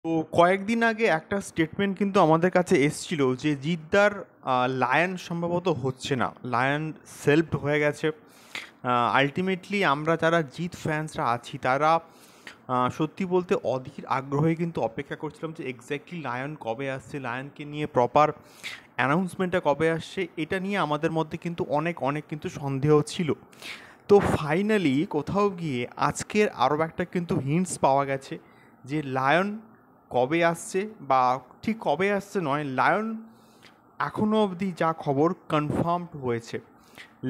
তো কয়েকদিন আগে একটা স্টেটমেন্ট কিন্তু আমাদের কাছে এসছিল যে জিদ্দার লায়ন সম্ভবত হচ্ছে না, লায়ন সেলফড হয়ে গেছে। আলটিমেটলি আমরা যারা জিত ফ্যান্সরা আছি তারা সত্যি বলতে অধীর আগ্রহে কিন্তু অপেক্ষা করছিলাম যে এক্স্যাক্টলি লায়ন কবে আসছে, লায়নকে নিয়ে প্রপার অ্যানাউন্সমেন্টটা কবে আসছে, এটা নিয়ে আমাদের মধ্যে কিন্তু অনেক অনেক কিন্তু সন্দেহ ছিল। তো ফাইনালি কোথাও গিয়ে আজকের আরও একটা কিন্তু হিন্টস পাওয়া গেছে যে লায়ন কবে আসছে, বা ঠিক কবে আসছে নয়, লায়ন এখনও অবধি যা খবর কনফার্মড হয়েছে,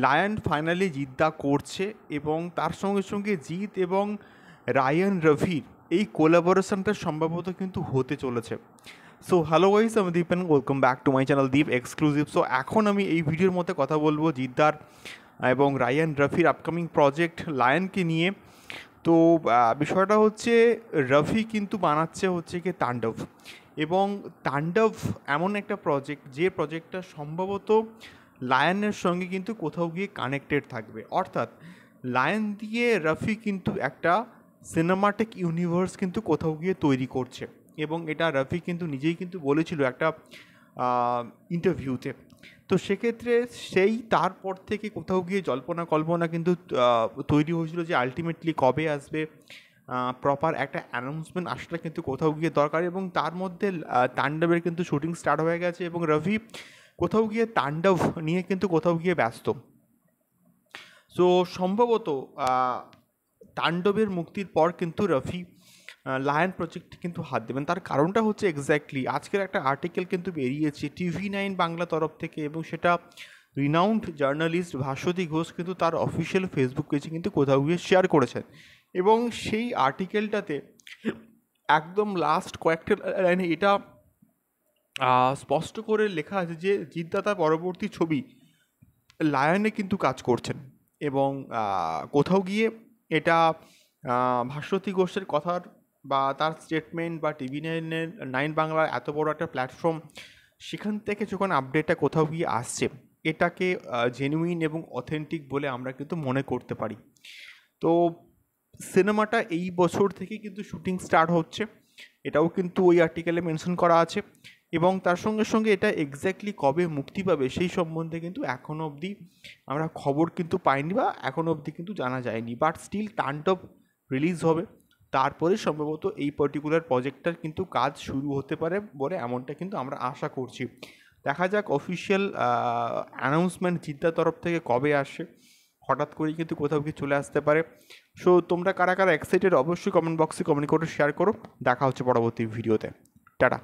লায়ন ফাইনালি জিদ্দা করছে এবং তার সঙ্গে সঙ্গে জিৎ এবং রায়ান রফির এই কোলাবোরেশনটা সম্ভবত কিন্তু হতে চলেছে। সো হ্যালো গাইস, আমি Deep and welcome back to my channel Deep exclusive. So এখন আমি এই ভিডিওর মধ্যে কথা বলবো জিদ্দার এবং রায়ান রফির আপকামিং প্রজেক্ট লায়নকে নিয়ে। তো বিষয়টা হচ্ছে, রফি কিন্তু বানাচ্ছে হচ্ছে কি তাণ্ডব, এবং তাণ্ডব এমন একটা প্রজেক্ট যে প্রজেক্টটা সম্ভবত লায়নের সঙ্গে কিন্তু কোথাও গিয়ে কানেক্টেড থাকবে। অর্থাৎ লায়ন দিয়ে রফি কিন্তু একটা সিনেমাটিক ইউনিভার্স কিন্তু কোথাও গিয়ে তৈরি করছে, এবং এটা রফি কিন্তু নিজেই কিন্তু বলেছিল একটা ইন্টারভিউতে। তো সেক্ষেত্রে সেই তারপর থেকে কোথাও গিয়ে জল্পনা কল্পনা কিন্তু তৈরি হয়েছিল যে আলটিমেটলি কবে আসবে, প্রপার একটা অ্যানাউন্সমেন্ট আসাটা কিন্তু কোথাও গিয়ে দরকার। এবং তার মধ্যে তাণ্ডবের কিন্তু শুটিং স্টার্ট হয়ে গেছে এবং রবি কোথাও গিয়ে তাণ্ডব নিয়ে কিন্তু কোথাও গিয়ে ব্যস্ত। সো সম্ভবত তাণ্ডবের মুক্তির পর কিন্তু রফি লায়ন প্রজেক্টে কিন্তু হাত দেবেন। তার কারণটা হচ্ছে এক্স্যাক্টলি আজকের একটা আর্টিকেল কিন্তু বেরিয়েছে TV9 বাংলা তরফ থেকে, এবং সেটা রিনাউন্ড জার্নালিস্ট ভাস্বতী ঘোষ কিন্তু তার অফিসিয়াল ফেসবুক পেজে কিন্তু কোথাও গিয়ে শেয়ার করেছেন। এবং সেই আর্টিকেলটাতে একদম লাস্ট কয়েকটা লাইনে এটা স্পষ্ট করে লেখা আছে যে জিদ্দা তার পরবর্তী ছবি লায়নে কিন্তু কাজ করছেন। এবং কোথাও গিয়ে এটা ভাস্বতী ঘোষের কথার বা তার স্টেটমেন্ট বা TV9 বাংলার এত বড় একটা প্ল্যাটফর্ম, সেখান থেকে যখন আপডেটটা কোথাও গিয়ে আসছে, এটাকে জেনুইন এবং অথেন্টিক বলে আমরা কিন্তু মনে করতে পারি। তো সিনেমাটা এই বছর থেকে কিন্তু শুটিং স্টার্ট হচ্ছে, এটাও কিন্তু ওই আর্টিকেলে মেনশন করা আছে। এবং তার সঙ্গে সঙ্গে এটা এক্স্যাক্টলি কবে মুক্তি পাবে সেই সম্বন্ধে কিন্তু এখনও অবধি আমরা খবর কিন্তু পাইনি, বা এখনও অবধি কিন্তু জানা যায়নি। বাট স্টিল তাণ্ডব রিলিজ হবে, তারপরে সম্ভবত এই পার্টিকুলার প্রজেক্টটার কিন্তু কাজ শুরু হতে পারে বলে এমনটা কিন্তু আমরা আশা করছি। দেখা যাক অফিসিয়াল অ্যানাউন্সমেন্ট জিদ্দার তরফ থেকে কবে আসে। হঠাৎ করেই কিন্তু কোথাও কি চলে আসতে পারে। সো তোমরা কারা কারা এক্সাইটেড অবশ্যই কমেন্ট বক্সে কমেন্ট করে শেয়ার করো। দেখা হচ্ছে পরবর্তী ভিডিওতে। টাটা।